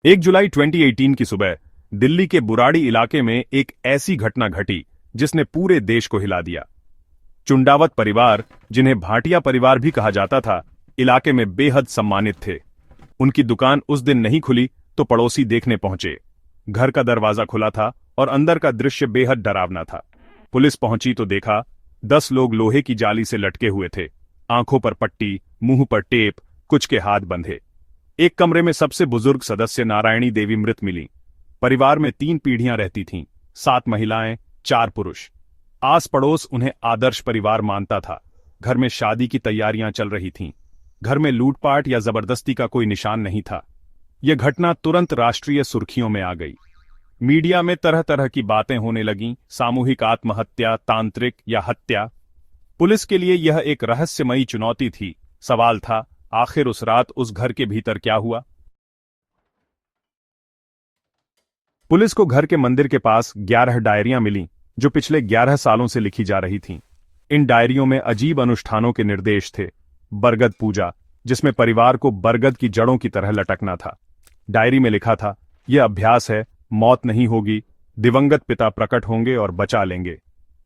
1 जुलाई 2018 की सुबह दिल्ली के बुराड़ी इलाके में एक ऐसी घटना घटी जिसने पूरे देश को हिला दिया। चुंडावत परिवार, जिन्हें भाटिया परिवार भी कहा जाता था, इलाके में बेहद सम्मानित थे। उनकी दुकान उस दिन नहीं खुली तो पड़ोसी देखने पहुंचे। घर का दरवाजा खुला था और अंदर का दृश्य बेहद डरावना था। पुलिस पहुंची तो देखा 10 लोग लोहे की जाली से लटके हुए थे, आंखों पर पट्टी, मुंह पर टेप, कुछ के हाथ बंधे। एक कमरे में सबसे बुजुर्ग सदस्य नारायणी देवी मृत मिली। परिवार में 3 पीढ़ियां रहती थीं, 7 महिलाएं, 4 पुरुष। आस पड़ोस उन्हें आदर्श परिवार मानता था। घर में शादी की तैयारियां चल रही थीं। घर में लूटपाट या जबरदस्ती का कोई निशान नहीं था। यह घटना तुरंत राष्ट्रीय सुर्खियों में आ गई। मीडिया में तरह तरह की बातें होने लगीं, सामूहिक आत्महत्या, तांत्रिक या हत्या। पुलिस के लिए यह एक रहस्यमयी चुनौती थी। सवाल था, आखिर उस रात उस घर के भीतर क्या हुआ? पुलिस को घर के मंदिर के पास 11 डायरियां मिलीं, जो पिछले 11 सालों से लिखी जा रही थीं। इन डायरियों में अजीब अनुष्ठानों के निर्देश थे। बरगद पूजा, जिसमें परिवार को बरगद की जड़ों की तरह लटकना था। डायरी में लिखा था, यह अभ्यास है, मौत नहीं होगी, दिवंगत पिता प्रकट होंगे और बचा लेंगे।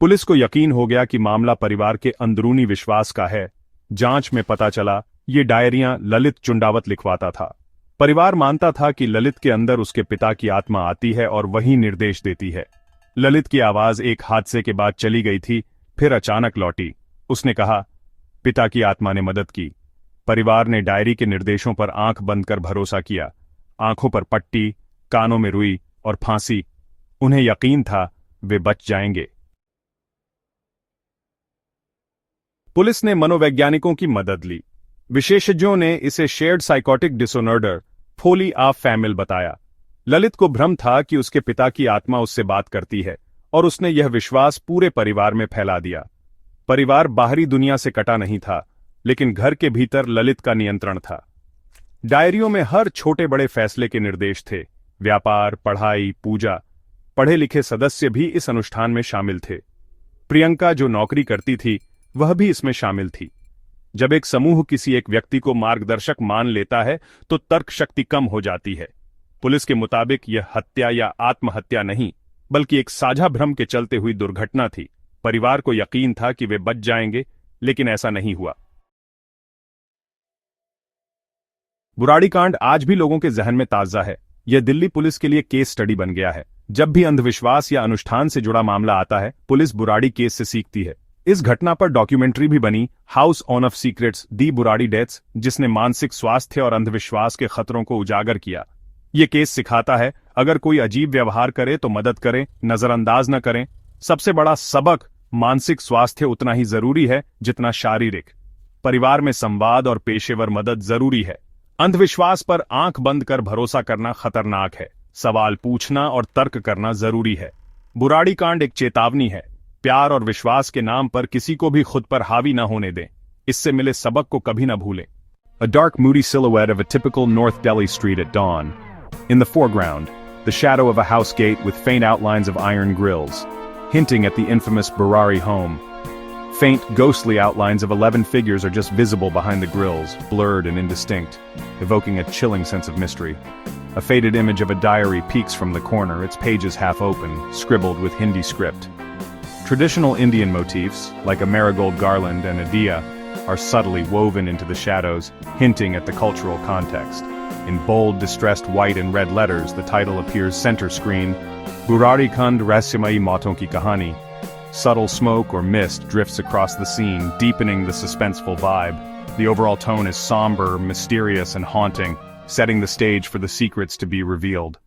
पुलिस को यकीन हो गया कि मामला परिवार के अंदरूनी विश्वास का है। जांच में पता चला, ये डायरियां ललित चुंडावत लिखवाता था। परिवार मानता था कि ललित के अंदर उसके पिता की आत्मा आती है और वही निर्देश देती है। ललित की आवाज एक हादसे के बाद चली गई थी, फिर अचानक लौटी। उसने कहा, पिता की आत्मा ने मदद की। परिवार ने डायरी के निर्देशों पर आंख बंद कर भरोसा किया। आंखों पर पट्टी, कानों में रुई और फांसी। उन्हें यकीन था वे बच जाएंगे। पुलिस ने मनोवैज्ञानिकों की मदद ली। विशेषज्ञों ने इसे shared psychotic disorder, folie of family बताया। ललित को भ्रम था कि उसके पिता की आत्मा उससे बात करती है, और उसने यह विश्वास पूरे परिवार में फैला दिया। परिवार बाहरी दुनिया से कटा नहीं था, लेकिन घर के भीतर ललित का नियंत्रण था। डायरियों में हर छोटे बड़े फैसले के निर्देश थे। व्यापार, पढ़ाई, पूजा। पढ़े लिखे सदस्य भी इस अनुष्ठान में शामिल थे। प्रियंका, जो नौकरी करती थी, वह भी इसमें शामिल थी। जब एक समूह किसी एक व्यक्ति को मार्गदर्शक मान लेता है तो तर्क शक्ति कम हो जाती है। पुलिस के मुताबिक यह हत्या या आत्महत्या नहीं, बल्कि एक साझा भ्रम के चलते हुई दुर्घटना थी। परिवार को यकीन था कि वे बच जाएंगे, लेकिन ऐसा नहीं हुआ। बुराड़ी कांड आज भी लोगों के जहन में ताजा है। यह दिल्ली पुलिस के लिए केस स्टडी बन गया है। जब भी अंधविश्वास या अनुष्ठान से जुड़ा मामला आता है, पुलिस बुराड़ी केस से सीखती है। इस घटना पर डॉक्यूमेंट्री भी बनी, house of secrets, the Burari deaths, जिसने मानसिक स्वास्थ्य और अंधविश्वास के खतरों को उजागर किया। ये केस सिखाता है, अगर कोई अजीब व्यवहार करे तो मदद करें, नजरअंदाज न करें। सबसे बड़ा सबक, मानसिक स्वास्थ्य उतना ही जरूरी है जितना शारीरिक। परिवार में संवाद और पेशेवर मदद जरूरी है। अंधविश्वास पर आंख बंद कर भरोसा करना खतरनाक है। सवाल पूछना और तर्क करना जरूरी है। बुराड़ी कांड एक चेतावनी है। प्यार और विश्वास के नाम पर किसी को भी खुद पर हावी न होने दें। इससे मिले सबक को कभी न भूलें। A dark, moody silhouette of a typical North Delhi street at dawn. In the foreground, the shadow of a house gate with faint outlines of iron grills, hinting at the infamous Burari home. Faint, ghostly outlines of 11 figures are just visible behind the grills, blurred and indistinct, evoking a chilling sense of mystery. A faded image of a diary peeks from the corner, its pages half open, scribbled with Hindi script. Traditional Indian motifs, like a marigold garland and a diya, are subtly woven into the shadows, hinting at the cultural context. In bold, distressed white and red letters, the title appears center screen, Burari Kand Rahsyamayi Mauton Ki Kahani. Subtle smoke or mist drifts across the scene, deepening the suspenseful vibe. The overall tone is somber, mysterious, and haunting, setting the stage for the secrets to be revealed.